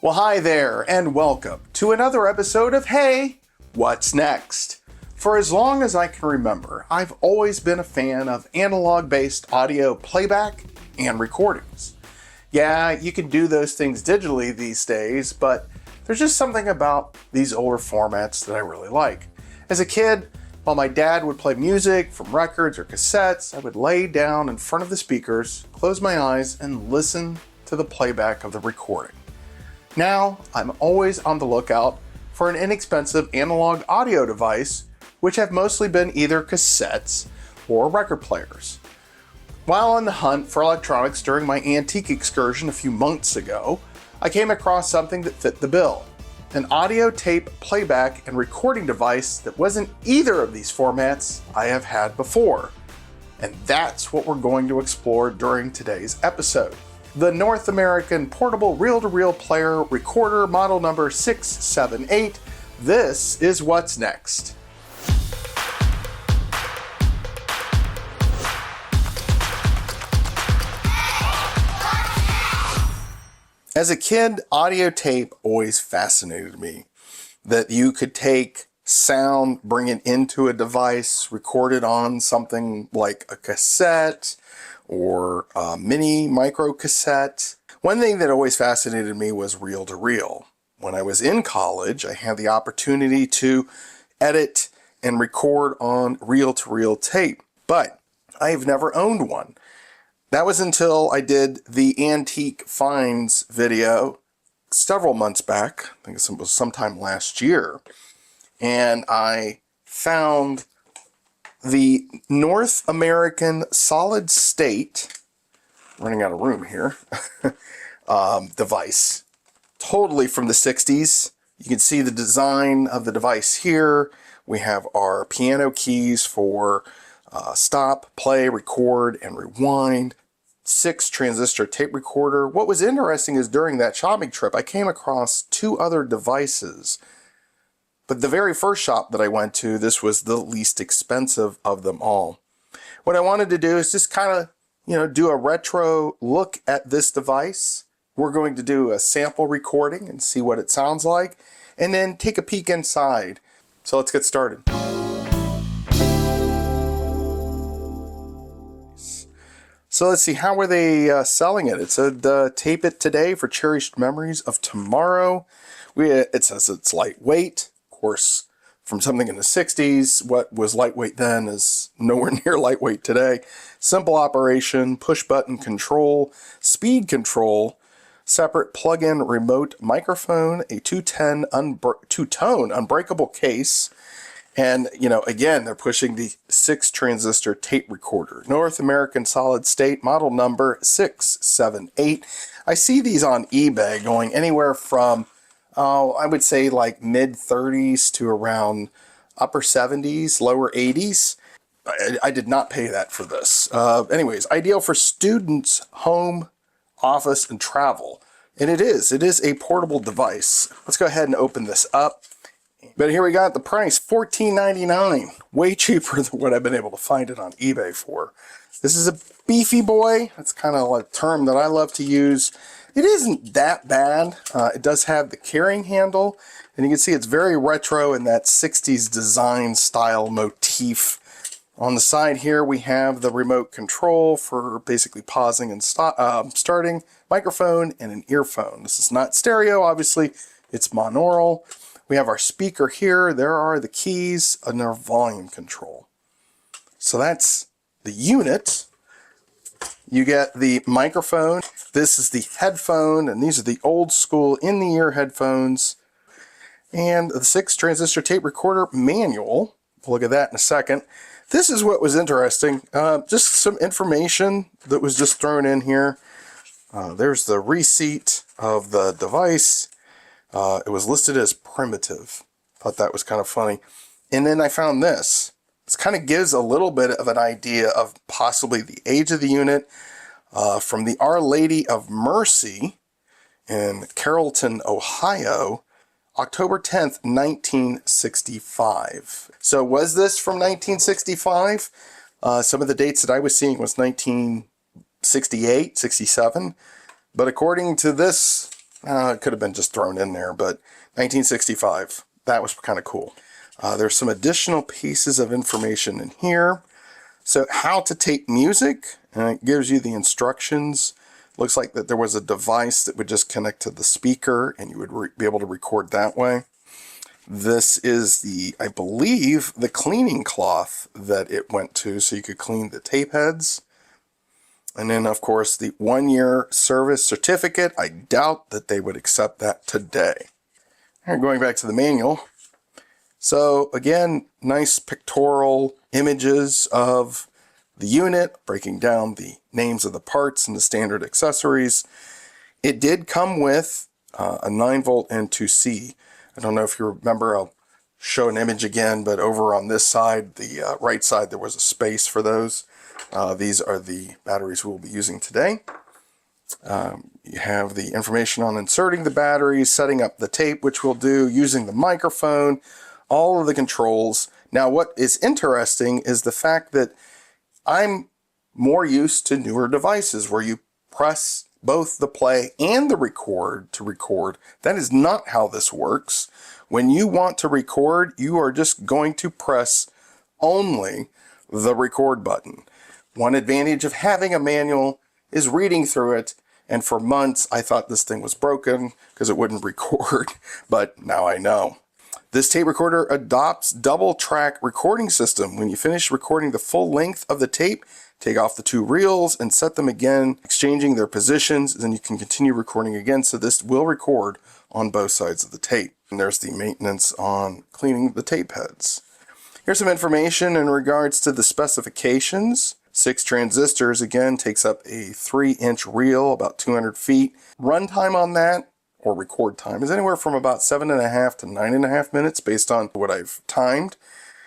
Well, hi there, and welcome to another episode of Hey, What's Next? For as long as I can remember, I've always been a fan of analog-based audio playback and recordings. Yeah, you can do those things digitally these days, but there's just something about these older formats that I really like. As a kid, while my dad would play music from records or cassettes, I would lay down in front of the speakers, close my eyes, and listen to the playback of the recording. Now, I'm always on the lookout for an inexpensive analog audio device, which have mostly been either cassettes or record players. While on the hunt for electronics during my antique excursion a few months ago, I came across something that fit the bill. An audio tape playback and recording device that wasn't either of these formats I have had before. And that's what we're going to explore during today's episode. The North American Portable Reel-to-Reel Player Recorder model number 678. This is What's Next. As a kid, audio tape always fascinated me. That you could take sound, bring it into a device, record it on something like a cassette, or a mini micro cassette. One thing that always fascinated me was reel-to-reel. When I was in college, I had the opportunity to edit and record on reel-to-reel tape, but I've never owned one. That was until I did the Antique Finds video several months back. I think it was sometime last year. And I found the North American Solid State, running out of room here, device. Totally from the 60s. You can see the design of the device here. We have our piano keys for stop, play, record, and rewind. 6 transistor tape recorder. What was interesting is during that shopping trip, I came across 2 other devices. But the very first shop that I went to, this was the least expensive of them all. What I wanted to do is just kind of, do a retro look at this device. We're going to do a sample recording and see what it sounds like, and then take a peek inside. So let's get started. So let's see, how were they selling it? It said, tape it today for cherished memories of tomorrow. It says it's lightweight. Course, from something in the 60s, what was lightweight then is nowhere near lightweight today. Simple operation, push button control, speed control, separate plug-in remote microphone, a two-tone unbreakable case, and again they're pushing the 6 transistor tape recorder. North American Solid State model number 678. I see these on eBay going anywhere from I would say like mid 30s to around upper 70s, lower 80s. I did not pay that for this. Anyways, ideal for students, home, office, and travel. And it is a portable device. Let's go ahead and open this up. But here we got the price, $14.99. Way cheaper than what I've been able to find it on eBay for. This is a beefy boy. That's kind of a term that I love to use. It isn't that bad. It does have the carrying handle, and you can see it's very retro in that 60s design style motif. On the side here, we have the remote control for basically pausing and starting, microphone, and an earphone. This is not stereo, obviously. It's monaural. We have our speaker here. There are the keys and our volume control. So that's the unit. You get the microphone. This is the headphone, and these are the old school in-the-ear headphones. And the 6 transistor tape recorder manual. We'll look at that in a second. This is what was interesting. Just some information that was just thrown in here. There's the receipt of the device. It was listed as primitive. Thought that was kind of funny. And then I found this. This kind of gives a little bit of an idea of possibly the age of the unit. From the Our Lady of Mercy in Carrollton, Ohio, October 10th, 1965. So was this from 1965? Some of the dates that I was seeing was 1968, 67. But according to this It could have been just thrown in there, but 1965. That was kind of cool. There's some additional pieces of information in here. So how to tape music, and it gives you the instructions. Looks like that there was a device that would just connect to the speaker and you would be able to record that way. This is the, I believe, the cleaning cloth that it went to, so you could clean the tape heads. And then, of course, the 1-year service certificate. I doubt that they would accept that today. All right, going back to the manual. So again, nice pictorial images of the unit, breaking down the names of the parts and the standard accessories. It did come with a 9-volt and 2C. I don't know if you remember, I'll show an image again, but over on this side, the right side, there was a space for those. These are the batteries we'll be using today. You have the information on inserting the batteries, setting up the tape, which we'll do, using the microphone, all of the controls. Now, what is interesting is the fact that I'm more used to newer devices where you press both the play and the record to record. That is not how this works. When you want to record, you are just going to press only the record button. One advantage of having a manual is reading through it, and for months I thought this thing was broken because it wouldn't record, but now I know. This tape recorder adopts double track recording system. When you finish recording the full length of the tape, take off the 2 reels and set them again, exchanging their positions, then you can continue recording again. So this will record on both sides of the tape. And there's the maintenance on cleaning the tape heads. Here's some information in regards to the specifications. 6 transistors, again, takes up a 3-inch reel, about 200 feet. Runtime on that, or record time, is anywhere from about 7.5 to 9.5 minutes based on what I've timed.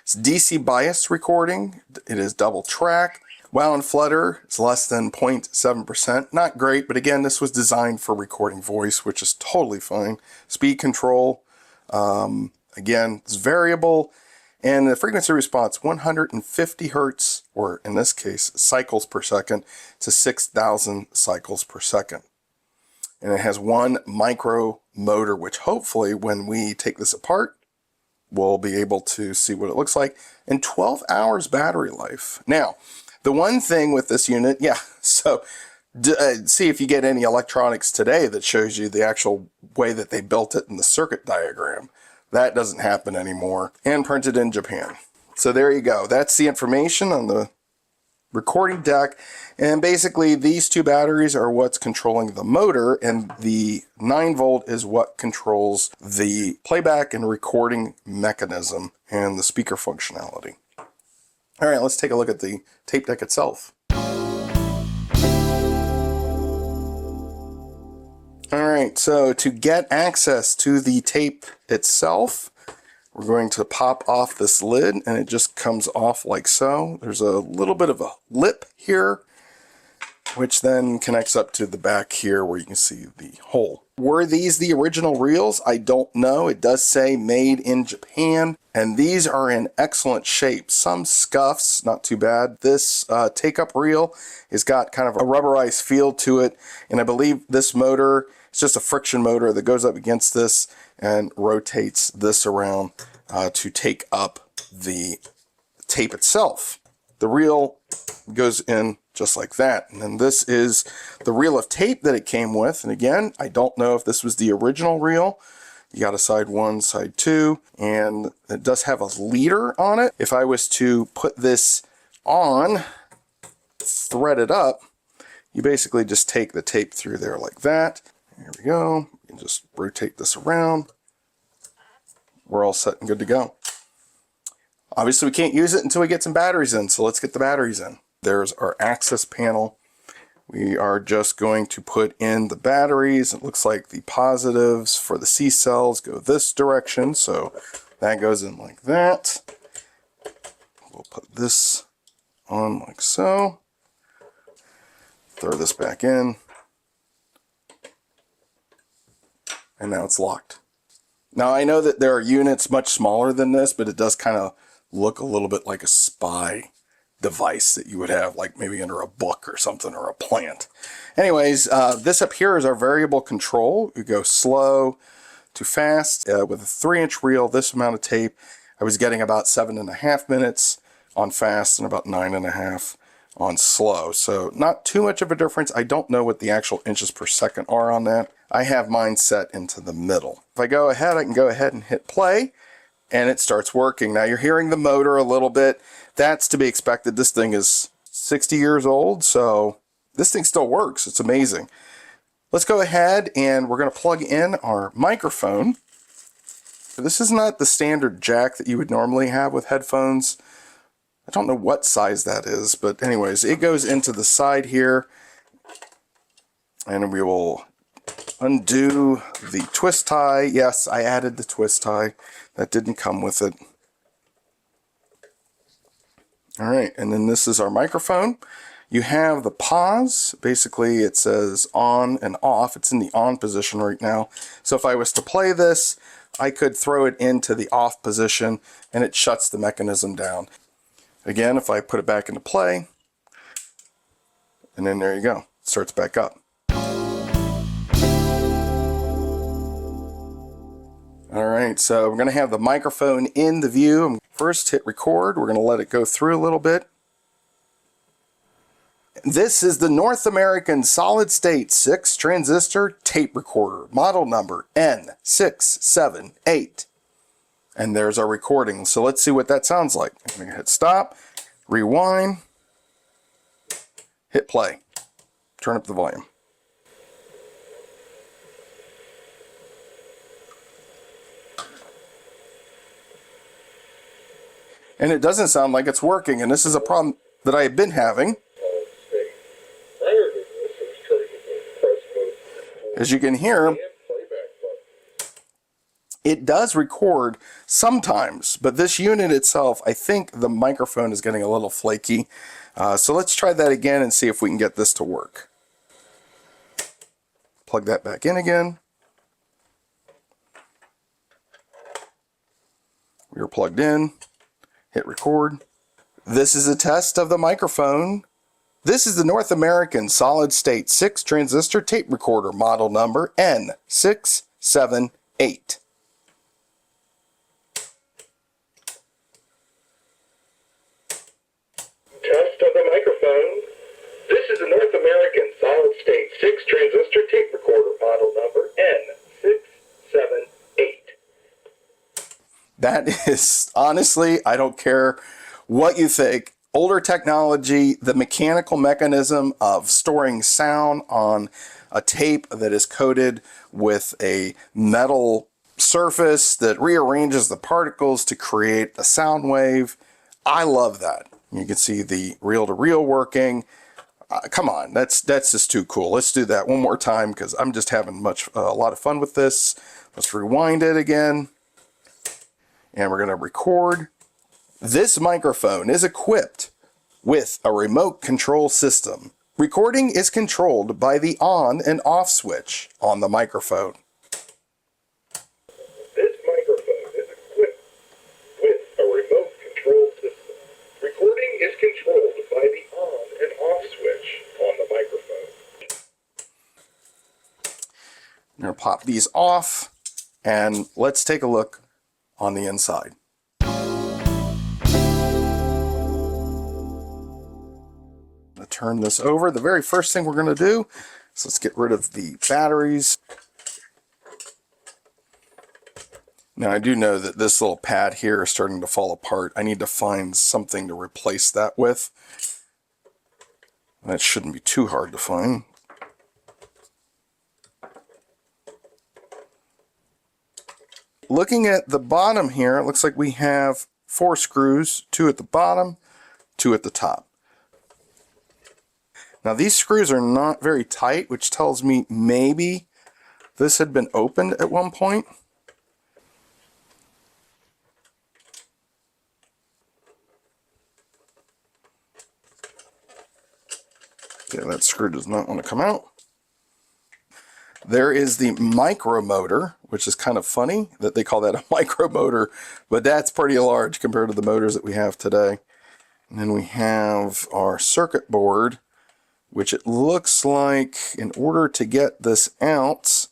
It's DC bias recording. It is double track. Wow and flutter is less than 0.7%. Not great, but again, this was designed for recording voice, which is totally fine. Speed control, again, it's variable. And the frequency response, 150 hertz, or in this case, cycles per second, to 6,000 cycles per second. And it has 1 micro motor, which hopefully when we take this apart, we'll be able to see what it looks like. And 12 hours battery life. Now, the one thing with this unit, so see if you get any electronics today that shows you the actual way that they built it in the circuit diagram. That doesn't happen anymore. And printed in Japan. So there you go. That's the information on the recording deck, and basically these 2 batteries are what's controlling the motor, and the 9-volt is what controls the playback and recording mechanism and the speaker functionality. All right, let's take a look at the tape deck itself. All right, so to get access to the tape itself, we're going to pop off this lid, and it just comes off like so. There's a little bit of a lip here, which then connects up to the back here where you can see the hole. Were these the original reels? I don't know. It does say made in Japan, and these are in excellent shape. Some scuffs, not too bad. This take-up reel has got kind of a rubberized feel to it, and I believe this motor, it's just a friction motor that goes up against this and rotates this around to take up the tape itself. The reel goes in just like that. And then this is the reel of tape that it came with. And again, I don't know if this was the original reel. You got a side 1, side 2, and it does have a leader on it. If I was to put this on, thread it up, you basically just take the tape through there like that. There we go. You can just rotate this around. We're all set and good to go. Obviously, we can't use it until we get some batteries in, so let's get the batteries in. There's our access panel. We are just going to put in the batteries. It looks like the positives for the C cells go this direction, so that goes in like that. We'll put this on like so. Throw this back in. And now it's locked. Now I know that there are units much smaller than this, but it does kind of look a little bit like a SPY device that you would have, like maybe under a book or something, or a plant. Anyways, this up here is our variable control. You go slow to fast. With a 3-inch reel, this amount of tape, I was getting about 7.5 minutes on fast and about 9.5 on slow. So not too much of a difference. I don't know what the actual inches per second are on that. I have mine set into the middle. If I go ahead, I can go ahead and hit play, and it starts working. Now you're hearing the motor a little bit. That's to be expected. This thing is 60 years old, so this thing still works. It's amazing. Let's go ahead and we're going to plug in our microphone. This is not the standard jack that you would normally have with headphones. I don't know what size that is, but anyways, it goes into the side here, and we will undo the twist tie. Yes, I added the twist tie. That didn't come with it. All right, and then this is our microphone. You have the pause. Basically, it says on and off. It's in the on position right now. So if I was to play this, I could throw it into the off position, and it shuts the mechanism down. Again, if I put it back into play, and then there you go. It starts back up. All right, so we're going to have the microphone in the view. First, hit record. We're going to let it go through a little bit. This is the North American solid state 6 transistor tape recorder, model number N678. And there's our recording. So let's see what that sounds like. I'm going to hit stop, rewind, hit play, turn up the volume. And it doesn't sound like it's working, and this is a problem that I have been having. As you can hear, it does record sometimes, but this unit itself, I think the microphone is getting a little flaky. So let's try that again and see if we can get this to work. Plug that back in again. We are plugged in. Hit record. This is a test of the microphone. This is the North American solid state 6 transistor tape recorder, model number N678. Test of the microphone. This is the North American solid state 6 transistor tape recorder, model number N678. That is, honestly, I don't care what you think. Older technology, the mechanical mechanism of storing sound on a tape that is coated with a metal surface that rearranges the particles to create a sound wave. I love that. You can see the reel-to-reel working. Come on, that's just too cool. Let's do that one more time because I'm just having a lot of fun with this. Let's rewind it again. And we're going to record. This microphone is equipped with a remote control system. Recording is controlled by the on and off switch on the microphone. This microphone is equipped with a remote control system. Recording is controlled by the on and off switch on the microphone. I'm going to pop these off, and let's take a look on the inside. Turn this over. The very first thing we're going to do is let's get rid of the batteries. Now I do know that this little pad here is starting to fall apart. I need to find something to replace that with. That shouldn't be too hard to find. Looking at the bottom here, it looks like we have 4 screws, 2 at the bottom, 2 at the top. Now these screws are not very tight, which tells me maybe this had been opened at one point. Yeah, that screw does not want to come out. There is the micro motor, which is kind of funny that they call that a micro motor, but that's pretty large compared to the motors that we have today. And then we have our circuit board, which it looks like in order to get this out,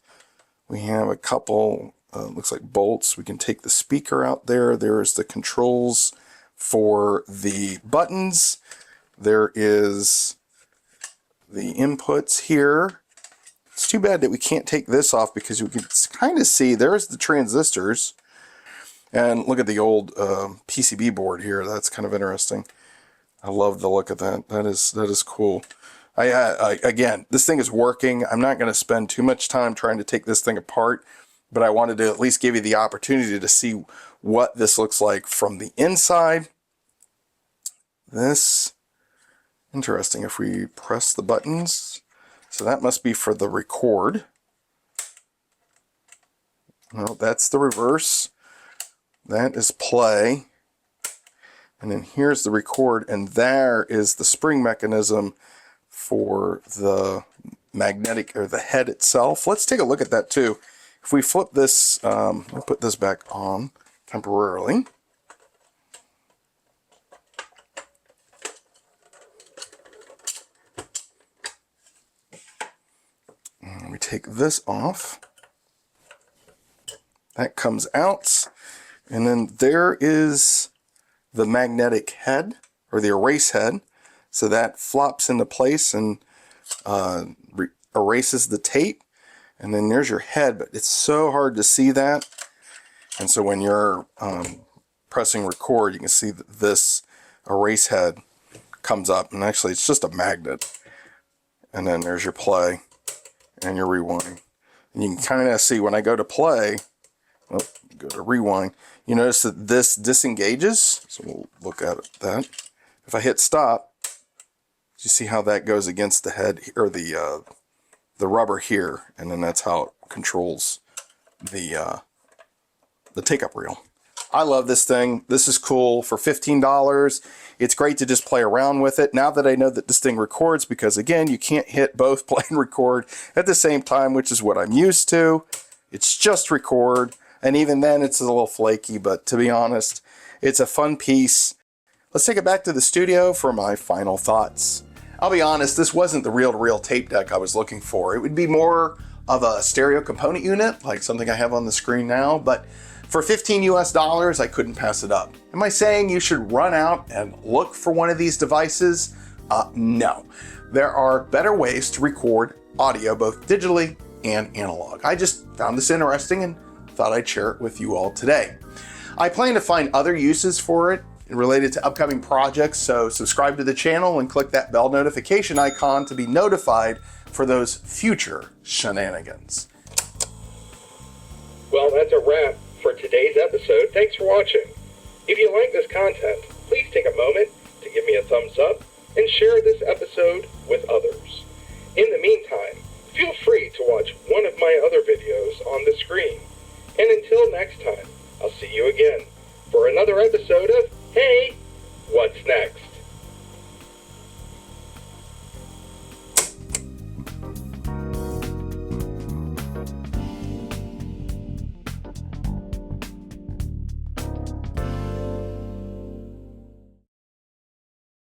we have a couple, looks like bolts. We can take the speaker out there. There's the controls for the buttons. There is the inputs here. It's too bad that we can't take this off because you can kind of see there's the transistors. And look at the old PCB board here. That's kind of interesting. I love the look of that. That is cool. Again, this thing is working. I'm not going to spend too much time trying to take this thing apart, but I wanted to at least give you the opportunity to see what this looks like from the inside. This, interesting, if we press the buttons, so that must be for the record. No, that's the reverse. That is play. And then here's the record, and there is the spring mechanism for the magnetic, or the head itself. Let's take a look at that too. If we flip this, I'll put this back on temporarily. And we take this off. That comes out. And then there is the magnetic head, or the erase head. So that flops into place and erases the tape. And then there's your head, but it's so hard to see that. And so when you're pressing record, you can see that this erase head comes up. And actually, it's just a magnet. And then there's your play and your rewind. And you can kind of see when I go to play, go to rewind, you notice that this disengages. So we'll look at that. If I hit stop, you see how that goes against the head, or the rubber here, and then that's how it controls the take-up reel. I love this thing. This is cool. For $15, it's great to just play around with it. Now that I know that this thing records, because again, you can't hit both play and record at the same time, which is what I'm used to. It's just record, and even then it's a little flaky, but to be honest, it's a fun piece. Let's take it back to the studio for my final thoughts. I'll be honest, this wasn't the reel-to-reel tape deck I was looking for. It would be more of a stereo component unit, like something I have on the screen now, but for $15 US, I couldn't pass it up. Am I saying you should run out and look for one of these devices? No. There are better ways to record audio, both digitally and analog. I just found this interesting and thought I'd share it with you all today. I plan to find other uses for it related to upcoming projects, so subscribe to the channel and click that bell notification icon to be notified for those future shenanigans. Well, that's a wrap for today's episode. Thanks for watching. If you like this content, please take a moment to give me a thumbs up and share this episode with others. In the meantime, feel free to watch one of my other videos on the screen. And until next time, I'll see you again for another episode